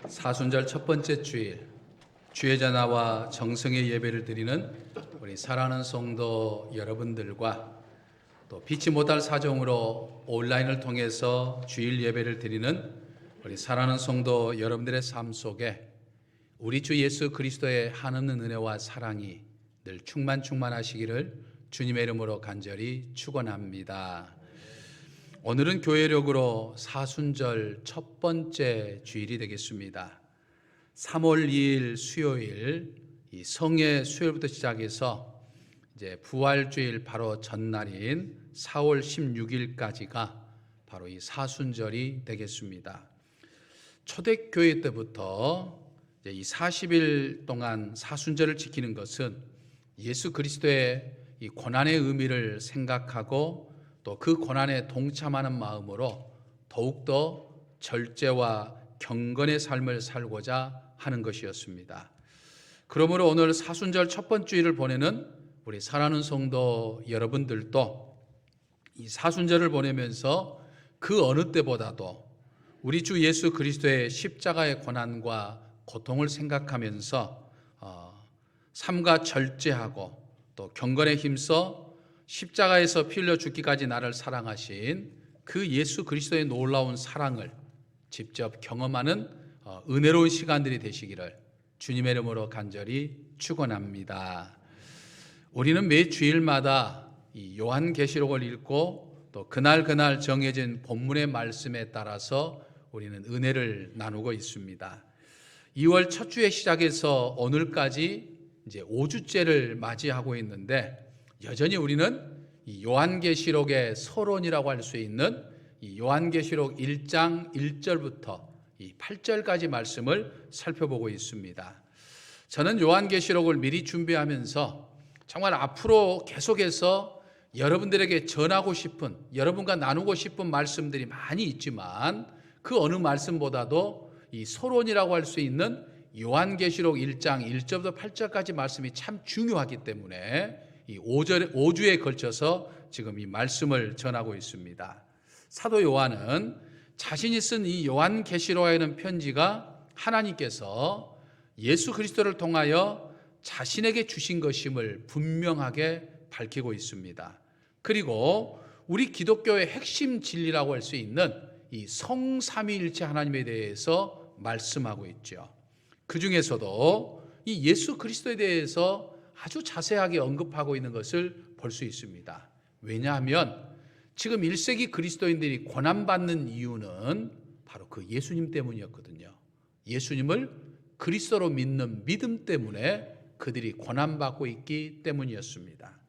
사순절 첫 번째 주일, 주의 전화와 정성의 예배를 드리는 우리 사랑하는 성도 여러분들과 또 피치 못할 사정으로 온라인을 통해서 주일 예배를 드리는 우리 사랑하는 성도 여러분들의 삶 속에 우리 주 예수 그리스도의 한없는 은혜와 사랑이 늘 충만하시기를 주님의 이름으로 간절히 축원합니다. 오늘은 교회력으로 사순절 첫 번째 주일이 되겠습니다. 3월 2일 수요일, 이 성의 수요일부터 시작해서 이제 부활주일 바로 전날인 4월 16일까지가 바로 이 사순절이 되겠습니다. 초대교회 때부터 이제 이 40일 동안 사순절을 지키는 것은 예수 그리스도의 이 고난의 의미를 생각하고 또 그 고난에 동참하는 마음으로 더욱더 절제와 경건의 삶을 살고자 하는 것이었습니다. 그러므로 오늘 사순절 첫 번째 주일을 보내는 우리 사랑하는 성도 여러분들도 이 사순절을 보내면서 그 어느 때보다도 우리 주 예수 그리스도의 십자가의 고난과 고통을 생각하면서 삶과 절제하고 또 경건에 힘써 십자가에서 피 흘려 죽기까지 나를 사랑하신 그 예수 그리스도의 놀라운 사랑을 직접 경험하는 은혜로운 시간들이 되시기를 주님의 이름으로 간절히 축원합니다. 우리는 매 주일마다 이 요한계시록을 읽고 또 그날 정해진 본문의 말씀에 따라서 우리는 은혜를 나누고 있습니다. 2월 첫 주의 시작해서 오늘까지 이제 5주째를 맞이하고 있는데 여전히 우리는 이 요한계시록의 서론이라고 할 수 있는 이 요한계시록 1장 1절부터 이 8절까지 말씀을 살펴보고 있습니다. 저는 요한계시록을 미리 준비하면서 정말 앞으로 계속해서 여러분들에게 전하고 싶은, 여러분과 나누고 싶은 말씀들이 많이 있지만 그 어느 말씀보다도 이 서론이라고 할 수 있는 요한계시록 1장 1절부터 8절까지 말씀이 참 중요하기 때문에 이 5주에 걸쳐서 지금 이 말씀을 전하고 있습니다. 사도 요한은 자신이 쓴 이 요한계시록에는 편지가 하나님께서 예수 그리스도를 통하여 자신에게 주신 것임을 분명하게 밝히고 있습니다. 그리고 우리 기독교의 핵심 진리라고 할 수 있는 이 성삼위일체 하나님에 대해서 말씀하고 있죠. 그 중에서도 이 예수 그리스도에 대해서 아주 자세하게 언급하고 있는 것을 볼 수 있습니다. 왜냐하면 지금 1세기 그리스도인들이 고난받는 이유는 바로 그 예수님 때문이었거든요. 예수님을 그리스도로 믿는 믿음 때문에 그들이 고난받고 있기 때문이었습니다.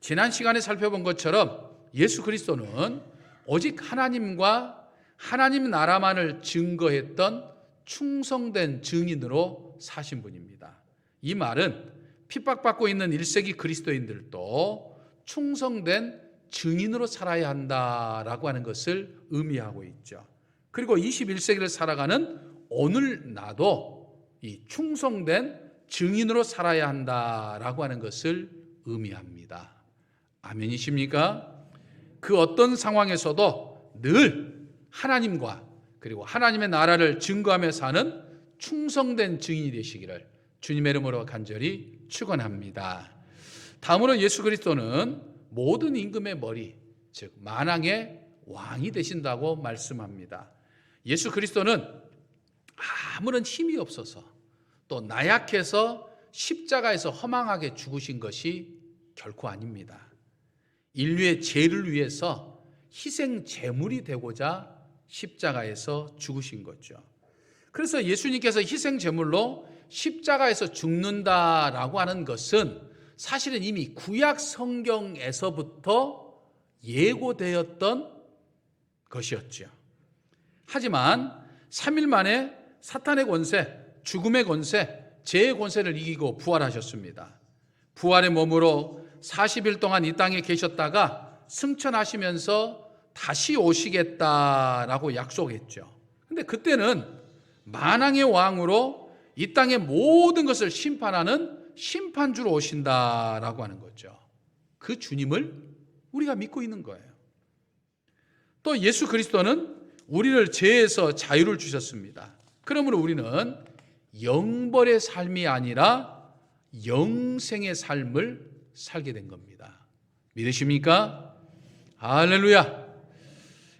지난 시간에 살펴본 것처럼 예수 그리스도는 오직 하나님과 하나님 나라만을 증거했던 충성된 증인으로 사신 분입니다. 이 말은 핍박받고 있는 1세기 그리스도인들도 충성된 증인으로 살아야 한다라고 하는 것을 의미하고 있죠. 그리고 21세기를 살아가는 오늘 나도 이 충성된 증인으로 살아야 한다라고 하는 것을 의미합니다. 아멘이십니까? 그 어떤 상황에서도 늘 하나님과 그리고 하나님의 나라를 증거하며 사는 충성된 증인이 되시기를 주님의 이름으로 간절히 축원합니다. 다음으로 예수 그리스도는 모든 임금의 머리, 즉 만왕의 왕이 되신다고 말씀합니다. 예수 그리스도는 아무런 힘이 없어서 또 나약해서 십자가에서 허망하게 죽으신 것이 결코 아닙니다. 인류의 죄를 위해서 희생 제물이 되고자 십자가에서 죽으신 거죠. 그래서 예수님께서 희생 제물로 십자가에서 죽는다라고 하는 것은 사실은 이미 구약 성경에서부터 예고되었던 것이었죠. 하지만 3일 만에 사탄의 권세, 죽음의 권세, 죄의 권세를 이기고 부활하셨습니다. 부활의 몸으로 40일 동안 이 땅에 계셨다가 승천하시면서 다시 오시겠다라고 약속했죠. 근데 그때는 만왕의 왕으로 이 땅의 모든 것을 심판하는 심판주로 오신다라고 하는 거죠. 그 주님을 우리가 믿고 있는 거예요. 또 예수 그리스도는 우리를 죄에서 자유를 주셨습니다. 그러므로 우리는 영벌의 삶이 아니라 영생의 삶을 살게 된 겁니다. 믿으십니까? 할렐루야.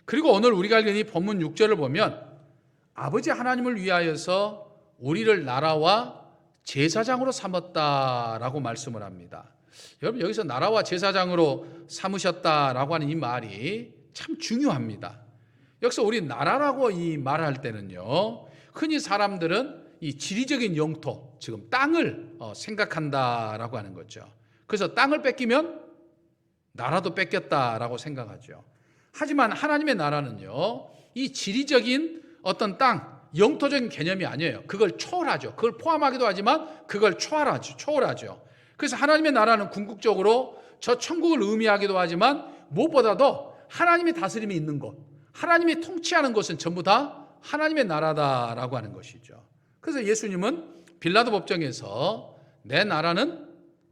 그리고 오늘 우리가 읽은 이 본문 6절을 보면 아버지 하나님을 위하여서 우리를 나라와 제사장으로 삼았다라고 말씀을 합니다. 여러분, 여기서 나라와 제사장으로 삼으셨다라고 하는 이 말이 참 중요합니다. 여기서 우리 나라라고 이 말할 때는요, 흔히 사람들은 이 지리적인 영토, 지금 땅을 생각한다라고 하는 거죠. 그래서 땅을 뺏기면 나라도 뺏겼다라고 생각하죠. 하지만 하나님의 나라는요, 이 지리적인 어떤 땅, 영토적인 개념이 아니에요. 그걸 초월하죠. 그걸 포함하기도 하지만 그걸 초월하죠. 그래서 하나님의 나라는 궁극적으로 저 천국을 의미하기도 하지만 무엇보다도 하나님의 다스림이 있는 곳, 하나님이 통치하는 곳은 전부 다 하나님의 나라다라고 하는 것이죠. 그래서 예수님은 빌라도 법정에서 내 나라는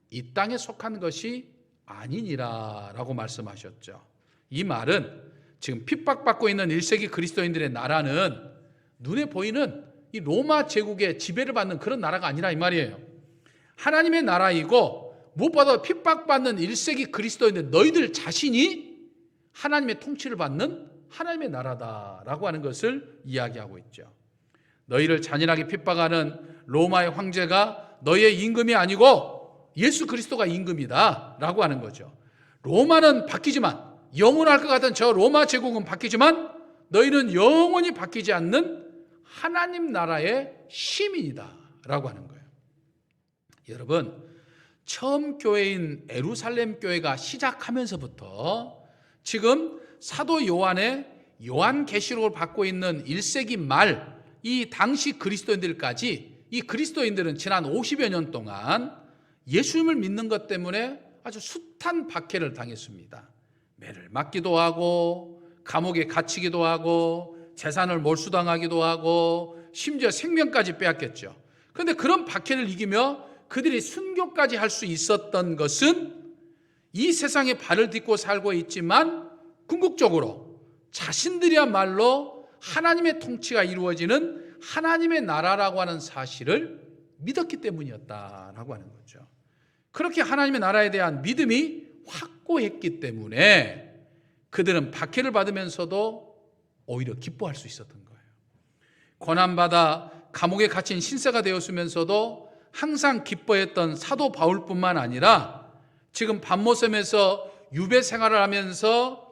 이 땅에 속한 것이 아니니라라고 말씀하셨죠. 이 말은 지금 핍박받고 있는 1세기 그리스도인들의 나라는 눈에 보이는 이 로마 제국의 지배를 받는 그런 나라가 아니라 이 말이에요. 하나님의 나라이고 무엇보다 핍박받는 1세기 그리스도인들 너희들 자신이 하나님의 통치를 받는 하나님의 나라다라고 하는 것을 이야기하고 있죠. 너희를 잔인하게 핍박하는 로마의 황제가 너희의 임금이 아니고 예수 그리스도가 임금이다 라고 하는 거죠. 로마는 바뀌지만, 영원할 것 같은 저 로마 제국은 바뀌지만 너희는 영원히 바뀌지 않는 하나님 나라의 시민이다 라고 하는 거예요. 여러분, 처음 교회인 에루살렘 교회가 시작하면서부터 지금 사도 요한의 요한계시록을 받고 있는 1세기 말 이 당시 그리스도인들까지, 이 그리스도인들은 지난 50여 년 동안 예수님을 믿는 것 때문에 아주 숱한 박해를 당했습니다. 매를 맞기도 하고 감옥에 갇히기도 하고 재산을 몰수당하기도 하고 심지어 생명까지 빼앗겼죠. 그런데 그런 박해를 이기며 그들이 순교까지 할 수 있었던 것은 이 세상에 발을 딛고 살고 있지만 궁극적으로 자신들이야말로 하나님의 통치가 이루어지는 하나님의 나라라고 하는 사실을 믿었기 때문이었다라고 하는 거죠. 그렇게 하나님의 나라에 대한 믿음이 확고했기 때문에 그들은 박해를 받으면서도 오히려 기뻐할 수 있었던 거예요. 고난받아 감옥에 갇힌 신세가 되었으면서도 항상 기뻐했던 사도 바울뿐만 아니라 지금 밤모섬에서 유배 생활을 하면서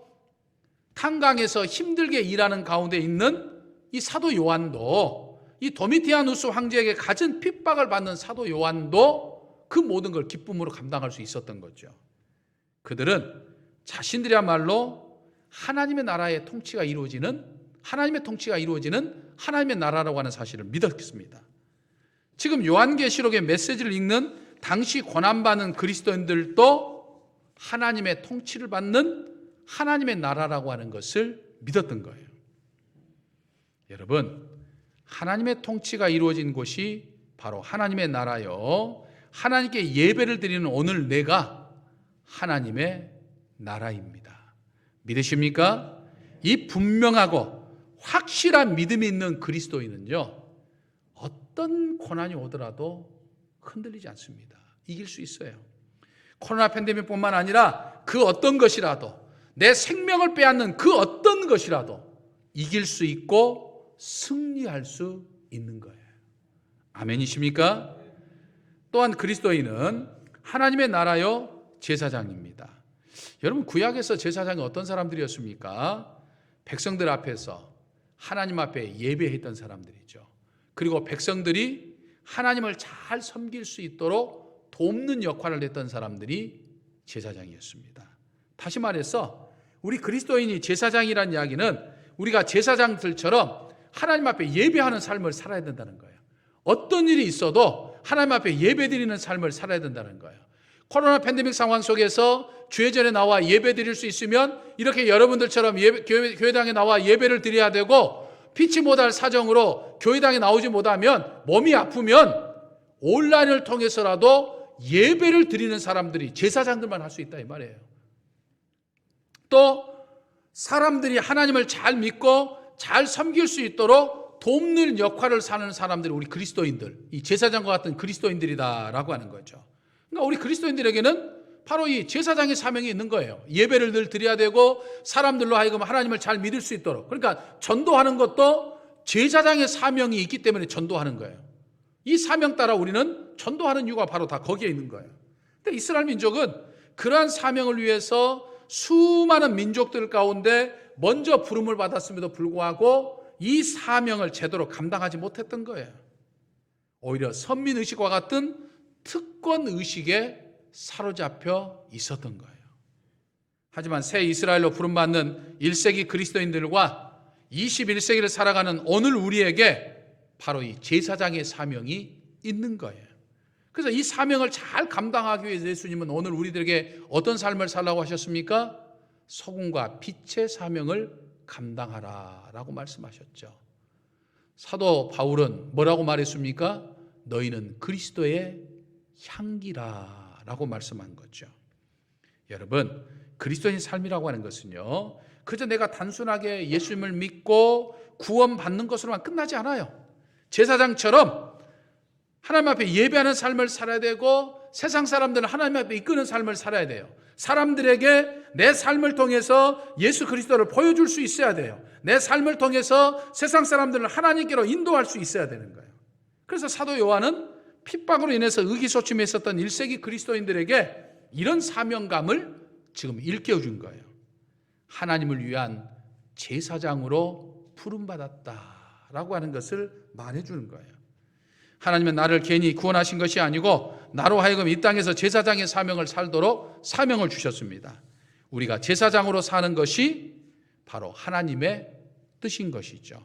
탄광에서 힘들게 일하는 가운데 있는 이 사도 요한도, 이 도미티아누스 황제에게 갖은 핍박을 받는 사도 요한도 그 모든 걸 기쁨으로 감당할 수 있었던 거죠. 그들은 자신들이야말로 하나님의 나라의 통치가 이루어지는, 하나님의 통치가 이루어지는 하나님의 나라라고 하는 사실을 믿었습니다. 지금 요한계시록의 메시지를 읽는 당시 고난받는 그리스도인들도 하나님의 통치를 받는 하나님의 나라라고 하는 것을 믿었던 거예요. 여러분, 하나님의 통치가 이루어진 곳이 바로 하나님의 나라요, 하나님께 예배를 드리는 오늘 내가 하나님의 나라입니다. 믿으십니까? 이 분명하고 확실한 믿음이 있는 그리스도인은요, 어떤 고난이 오더라도 흔들리지 않습니다. 이길 수 있어요. 코로나 팬데믹뿐만 아니라 그 어떤 것이라도, 내 생명을 빼앗는 그 어떤 것이라도 이길 수 있고 승리할 수 있는 거예요. 아멘이십니까? 또한 그리스도인은 하나님의 나라요 제사장입니다. 여러분, 구약에서 제사장이 어떤 사람들이었습니까? 백성들 앞에서 하나님 앞에 예배했던 사람들이죠. 그리고 백성들이 하나님을 잘 섬길 수 있도록 돕는 역할을 했던 사람들이 제사장이었습니다. 다시 말해서 우리 그리스도인이 제사장이라는 이야기는 우리가 제사장들처럼 하나님 앞에 예배하는 삶을 살아야 된다는 거예요. 어떤 일이 있어도 하나님 앞에 예배드리는 삶을 살아야 된다는 거예요. 코로나 팬데믹 상황 속에서 주회전에 나와 예배 드릴 수 있으면 이렇게 여러분들처럼 교회당에 나와 예배를 드려야 되고, 피치 못할 사정으로 교회당에 나오지 못하면, 몸이 아프면 온라인을 통해서라도 예배를 드리는 사람들이 제사장들만 할 수 있다 이 말이에요. 또 사람들이 하나님을 잘 믿고 잘 섬길 수 있도록 돕는 역할을 사는 사람들이 우리 그리스도인들, 이 제사장과 같은 그리스도인들이다라고 하는 거죠. 그러니까 우리 그리스도인들에게는 바로 이 제사장의 사명이 있는 거예요. 예배를 늘 드려야 되고 사람들로 하여금 하나님을 잘 믿을 수 있도록. 그러니까 전도하는 것도 제사장의 사명이 있기 때문에 전도하는 거예요. 이 사명 따라 우리는 전도하는 이유가 바로 다 거기에 있는 거예요. 근데 이스라엘 민족은 그러한 사명을 위해서 수많은 민족들 가운데 먼저 부름을 받았음에도 불구하고 이 사명을 제대로 감당하지 못했던 거예요. 오히려 선민의식과 같은 특권의식에 사로잡혀 있었던 거예요. 하지만 새 이스라엘로 부름받는 1세기 그리스도인들과 21세기를 살아가는 오늘 우리에게 바로 이 제사장의 사명이 있는 거예요. 그래서 이 사명을 잘 감당하기 위해서 예수님은 오늘 우리들에게 어떤 삶을 살라고 하셨습니까? 소금과 빛의 사명을 감당하라 라고 말씀하셨죠. 사도 바울은 뭐라고 말했습니까? 너희는 그리스도의 향기라 라고 말씀한 거죠. 여러분, 그리스도인 삶이라고 하는 것은요, 그저 내가 단순하게 예수님을 믿고 구원받는 것으로만 끝나지 않아요. 제사장처럼 하나님 앞에 예배하는 삶을 살아야 되고 세상 사람들은 하나님 앞에 이끄는 삶을 살아야 돼요. 사람들에게 내 삶을 통해서 예수 그리스도를 보여줄 수 있어야 돼요. 내 삶을 통해서 세상 사람들을 하나님께로 인도할 수 있어야 되는 거예요. 그래서 사도 요한은 핍박으로 인해서 의기소침해 있었던 1세기 그리스도인들에게 이런 사명감을 지금 일깨워준 거예요. 하나님을 위한 제사장으로 부름받았다라고 하는 것을 말해주는 거예요. 하나님은 나를 괜히 구원하신 것이 아니고 나로 하여금 이 땅에서 제사장의 사명을 살도록 사명을 주셨습니다. 우리가 제사장으로 사는 것이 바로 하나님의 뜻인 것이죠.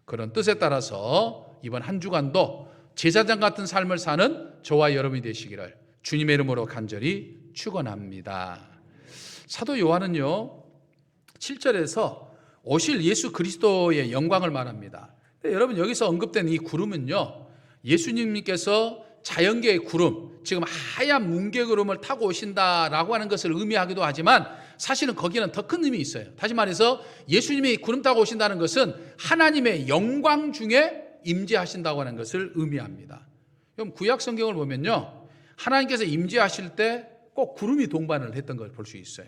그런 뜻에 따라서 이번 한 주간도 제사장 같은 삶을 사는 저와 여러분이 되시기를 주님의 이름으로 간절히 축원합니다. 사도 요한은요 7절에서 오실 예수 그리스도의 영광을 말합니다. 여러분, 여기서 언급된 이 구름은요, 예수님께서 자연계의 구름, 지금 하얀 뭉게구름을 타고 오신다라고 하는 것을 의미하기도 하지만 사실은 거기는 더 큰 의미 있어요. 다시 말해서 예수님이 구름 타고 오신다는 것은 하나님의 영광 중에 임재하신다고 하는 것을 의미합니다. 그럼 구약 성경을 보면요, 하나님께서 임재하실 때 꼭 구름이 동반을 했던 걸 볼 수 있어요.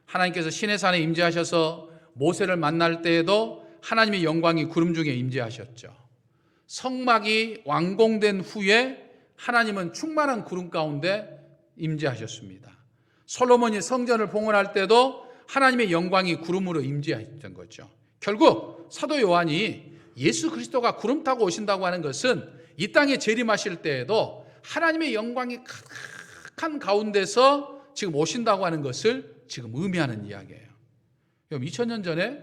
하나님께서 시내산에 임재하셔서 모세를 만날 때에도 하나님의 영광이 구름 중에 임재하셨죠. 성막이 완공된 후에 하나님은 충만한 구름 가운데 임재하셨습니다. 솔로몬이 성전을 봉헌할 때도 하나님의 영광이 구름으로 임재했던 거죠. 결국 사도 요한이 예수 그리스도가 구름 타고 오신다고 하는 것은 이 땅에 재림하실 때에도 하나님의 영광이 가득한 가운데서 지금 오신다고 하는 것을 지금 의미하는 이야기예요. 2000년 전에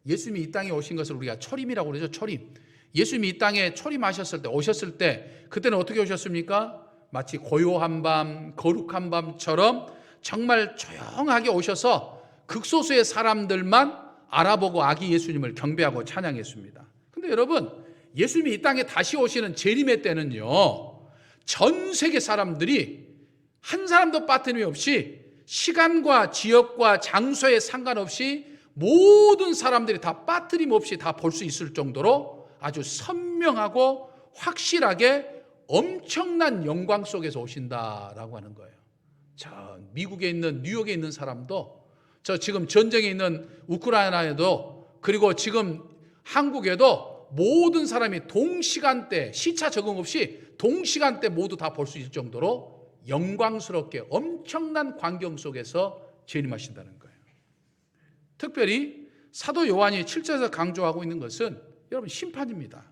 예수님이 이 땅에 오신 것을 우리가 초림이라고 그러죠. 초림. 예수님이 이 땅에 초림하셨을 때, 오셨을 때 그때는 어떻게 오셨습니까? 마치 고요한 밤, 거룩한 밤처럼 정말 조용하게 오셔서 극소수의 사람들만 알아보고 아기 예수님을 경배하고 찬양했습니다. 근데 여러분, 예수님이 이 땅에 다시 오시는 재림의 때는요, 전 세계 사람들이 한 사람도 빠짐이 없이 시간과 지역과 장소에 상관없이 모든 사람들이 다 빠뜨림 없이 다 볼 수 있을 정도로 아주 선명하고 확실하게 엄청난 영광 속에서 오신다라고 하는 거예요. 저 미국에 있는 뉴욕에 있는 사람도, 저 지금 전쟁에 있는 우크라이나에도, 그리고 지금 한국에도 모든 사람이 동시간대, 시차 적응 없이 동시간대 모두 다 볼 수 있을 정도로 영광스럽게 엄청난 광경 속에서 재림하신다는 거예요. 특별히 사도 요한이 7절에서 강조하고 있는 것은 여러분 심판입니다.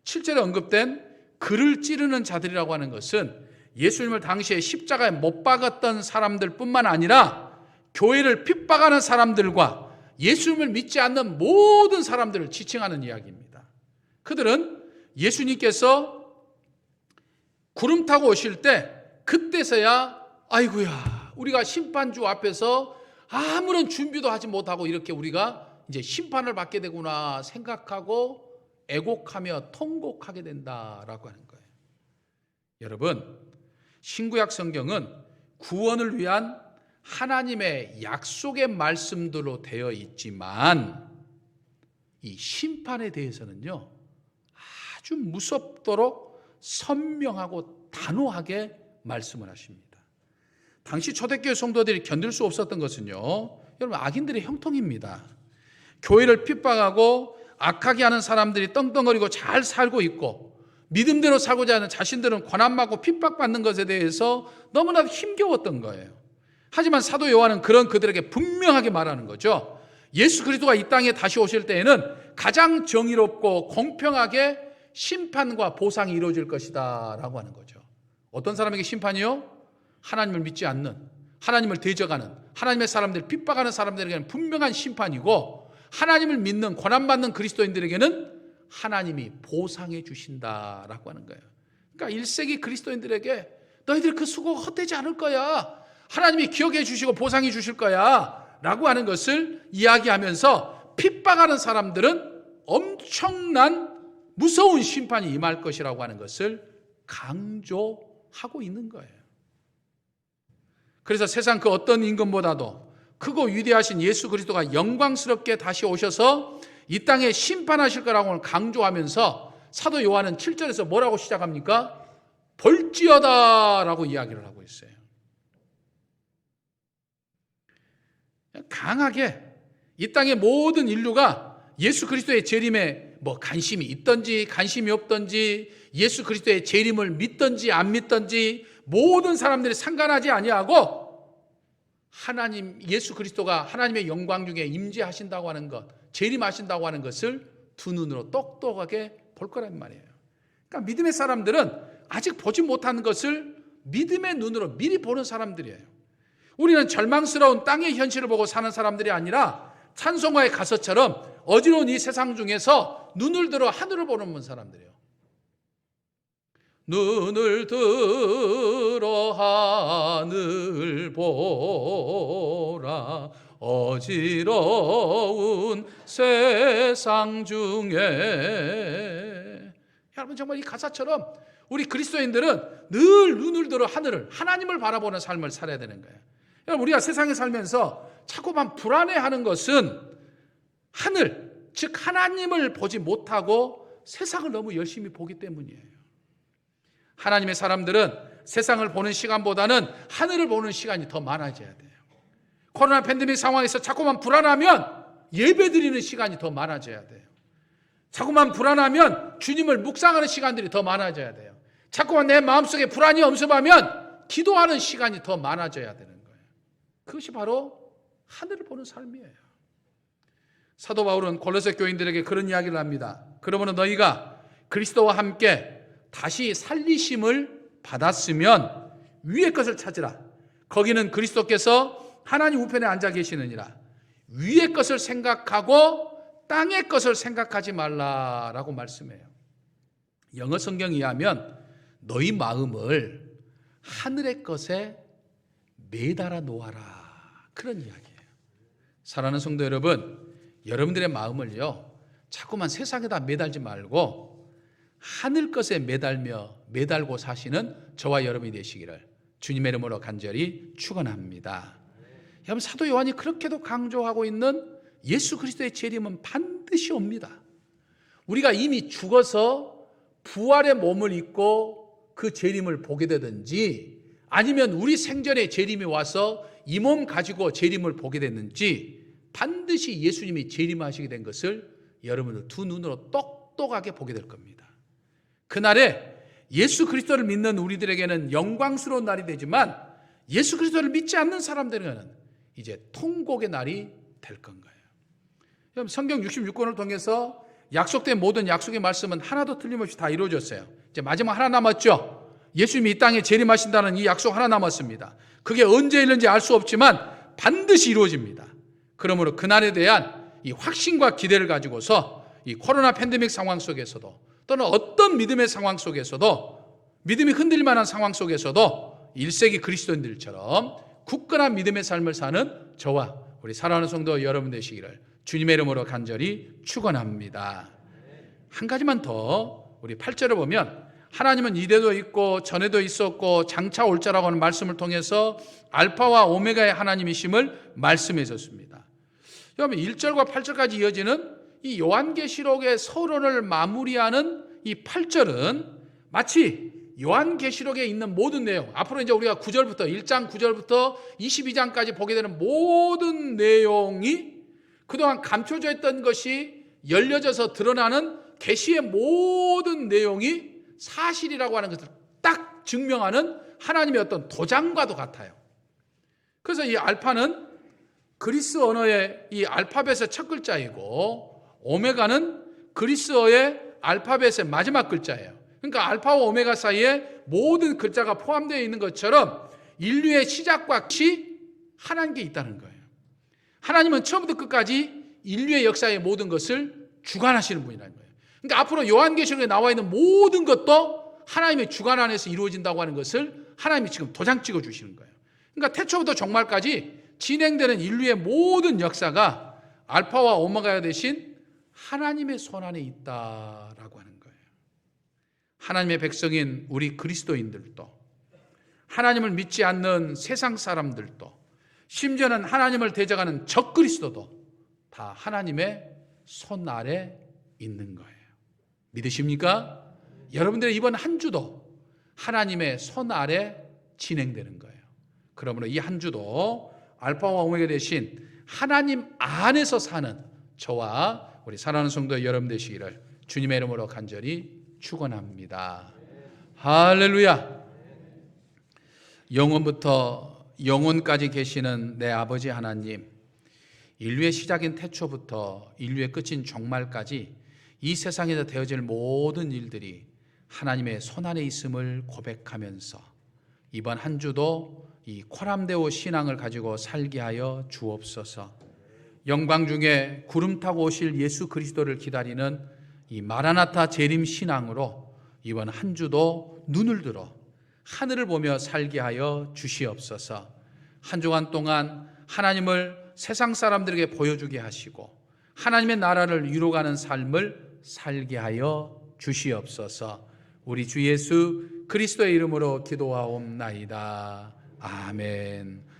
7절에 언급된 그를 찌르는 자들이라고 하는 것은 예수님을 당시에 십자가에 못 박았던 사람들 뿐만 아니라 교회를 핍박하는 사람들과 예수님을 믿지 않는 모든 사람들을 지칭하는 이야기입니다. 그들은 예수님께서 구름 타고 오실 때 그때서야 아이고야, 우리가 심판주 앞에서 아무런 준비도 하지 못하고 이렇게 우리가 이제 심판을 받게 되구나 생각하고 애곡하며 통곡하게 된다라고 하는 거예요. 여러분, 신구약 성경은 구원을 위한 하나님의 약속의 말씀들로 되어 있지만 이 심판에 대해서는요, 아주 무섭도록 선명하고 단호하게 말씀을 하십니다. 당시 초대교회 성도들이 견딜 수 없었던 것은요, 여러분, 악인들의 형통입니다. 교회를 핍박하고 악하게 하는 사람들이 떵떵거리고 잘 살고 있고 믿음대로 살고자 하는 자신들은 고난받고 핍박받는 것에 대해서 너무나도 힘겨웠던 거예요. 하지만 사도 요한은 그런 그들에게 분명하게 말하는 거죠. 예수 그리스도가 이 땅에 다시 오실 때에는 가장 정의롭고 공평하게 심판과 보상이 이루어질 것이다 라고 하는 거죠. 어떤 사람에게 심판이요? 하나님을 믿지 않는, 하나님을 대적하는, 하나님의 사람들을 핍박하는 사람들에게는 분명한 심판이고, 하나님을 믿는 고난받는 그리스도인들에게는 하나님이 보상해 주신다라고 하는 거예요. 그러니까 1세기 그리스도인들에게 너희들 그 수고가 헛되지 않을 거야, 하나님이 기억해 주시고 보상해 주실 거야 라고 하는 것을 이야기하면서 핍박하는 사람들은 엄청난 무서운 심판이 임할 것이라고 하는 것을 강조하고 있는 거예요. 그래서 세상 그 어떤 임금보다도 크고 위대하신 예수 그리스도가 영광스럽게 다시 오셔서 이 땅에 심판하실 거라고 강조하면서 사도 요한은 7절에서 뭐라고 시작합니까? 볼지어다 라고 이야기를 하고 있어요. 강하게 이 땅의 모든 인류가 예수 그리스도의 재림에 관심이 있든지 관심이 없든지, 예수 그리스도의 재림을 믿든지 안 믿든지 모든 사람들이 상관하지 아니하고 하나님, 예수 그리스도가 하나님의 영광 중에 임재하신다고 하는 것, 재림하신다고 하는 것을 두 눈으로 똑똑하게 볼 거란 말이에요. 그러니까 믿음의 사람들은 아직 보지 못한 것을 믿음의 눈으로 미리 보는 사람들이에요. 우리는 절망스러운 땅의 현실을 보고 사는 사람들이 아니라 찬송가의 가사처럼 어지러운 이 세상 중에서 눈을 들어 하늘을 보는 사람들이에요. 눈을 들어 하늘 보라, 어지러운 세상 중에. 여러분, 정말 이 가사처럼 우리 그리스도인들은 늘 눈을 들어 하늘을, 하나님을 바라보는 삶을 살아야 되는 거예요. 여러분, 우리가 세상에 살면서 자꾸만 불안해하는 것은 하늘, 즉 하나님을 보지 못하고 세상을 너무 열심히 보기 때문이에요. 하나님의 사람들은 세상을 보는 시간보다는 하늘을 보는 시간이 더 많아져야 돼요. 코로나 팬데믹 상황에서 자꾸만 불안하면 예배드리는 시간이 더 많아져야 돼요. 자꾸만 불안하면 주님을 묵상하는 시간들이 더 많아져야 돼요. 자꾸만 내 마음속에 불안이 엄습하면 기도하는 시간이 더 많아져야 되는 거예요. 그것이 바로 하늘을 보는 삶이에요. 사도 바울은 골로새 교인들에게 그런 이야기를 합니다. 그러므로 너희가 그리스도와 함께 다시 살리심을 받았으면 위의 것을 찾으라. 거기는 그리스도께서 하나님 우편에 앉아 계시느니라. 위의 것을 생각하고 땅의 것을 생각하지 말라라고 말씀해요. 영어 성경에 의하면 너희 마음을 하늘의 것에 매달아 놓아라, 그런 이야기예요. 사랑하는 성도 여러분, 여러분들의 마음을요 자꾸만 세상에다 매달지 말고 하늘 것에 매달고 사시는 저와 여러분이 되시기를 주님의 이름으로 간절히 축원합니다. 여러분, 사도 요한이 그렇게도 강조하고 있는 예수 그리스도의 재림은 반드시 옵니다. 우리가 이미 죽어서 부활의 몸을 입고 그 재림을 보게 되든지, 아니면 우리 생전에 재림이 와서 이 몸 가지고 재림을 보게 됐는지, 반드시 예수님이 재림하시게 된 것을 여러분들 두 눈으로 똑똑하게 보게 될 겁니다. 그날에 예수 그리스도를 믿는 우리들에게는 영광스러운 날이 되지만, 예수 그리스도를 믿지 않는 사람들에게는 이제 통곡의 날이 될 건가요? 여러분, 성경 66권을 통해서 약속된 모든 약속의 말씀은 하나도 틀림없이 다 이루어졌어요. 이제 마지막 하나 남았죠. 예수님이 이 땅에 재림하신다는 이 약속 하나 남았습니다. 그게 언제 있는지 알 수 없지만 반드시 이루어집니다. 그러므로 그날에 대한 이 확신과 기대를 가지고서 이 코로나 팬데믹 상황 속에서도, 또는 어떤 믿음의 상황 속에서도, 믿음이 흔들릴 만한 상황 속에서도 1세기 그리스도인들처럼 굳건한 믿음의 삶을 사는 저와 우리 사랑하는 성도 여러분 되시기를 주님의 이름으로 간절히 축원합니다. 한 가지만 더, 우리 8절을 보면 하나님은 이래도 있고 전에도 있었고 장차 올 자라고 하는 말씀을 통해서 알파와 오메가의 하나님이심을 말씀해 줬습니다. 여러분, 1절과 8절까지 이어지는 이 요한계시록의 서론을 마무리하는 이 8절은 마치 요한계시록에 있는 모든 내용, 앞으로 이제 우리가 9절부터 1장 9절부터 22장까지 보게 되는 모든 내용이 그동안 감춰져 있던 것이 열려져서 드러나는 계시의 모든 내용이 사실이라고 하는 것을 딱 증명하는 하나님의 어떤 도장과도 같아요. 그래서 이 알파는 그리스 언어의 이 알파벳의 첫 글자이고, 오메가는 그리스어의 알파벳의 마지막 글자예요. 그러니까 알파와 오메가 사이에 모든 글자가 포함되어 있는 것처럼 인류의 시작과 끝이 하나님께 있다는 거예요. 하나님은 처음부터 끝까지 인류의 역사의 모든 것을 주관하시는 분이라는 거예요. 그러니까 앞으로 요한계시록에 나와 있는 모든 것도 하나님의 주관 안에서 이루어진다고 하는 것을 하나님이 지금 도장 찍어 주시는 거예요. 그러니까 태초부터 종말까지 진행되는 인류의 모든 역사가 알파와 오메가가 되신 하나님의 손 안에 있다라고 하는 거예요. 하나님의 백성인 우리 그리스도인들도, 하나님을 믿지 않는 세상 사람들도, 심지어는 하나님을 대적하는 적그리스도도 다 하나님의 손 아래 있는 거예요. 믿으십니까? 여러분들의 이번 한 주도 하나님의 손 아래 진행되는 거예요. 그러므로 이 한 주도 알파와 오메가 되신 하나님 안에서 사는 저와 우리 사랑하는 성도 여러분 되시기를 주님의 이름으로 간절히 축원합니다. 할렐루야. 영원부터 영원까지 계시는 내 아버지 하나님, 인류의 시작인 태초부터 인류의 끝인 종말까지 이 세상에서 되어질 모든 일들이 하나님의 손안에 있음을 고백하면서 이번 한 주도 이 코람데오 신앙을 가지고 살게 하여 주옵소서. 영광 중에 구름 타고 오실 예수 그리스도를 기다리는 이 마라나타 재림 신앙으로 이번 한 주도 눈을 들어 하늘을 보며 살게 하여 주시옵소서. 한 주간 동안 하나님을 세상 사람들에게 보여주게 하시고 하나님의 나라를 이루어가는 삶을 살게 하여 주시옵소서. 우리 주 예수 그리스도의 이름으로 기도하옵나이다. 아멘.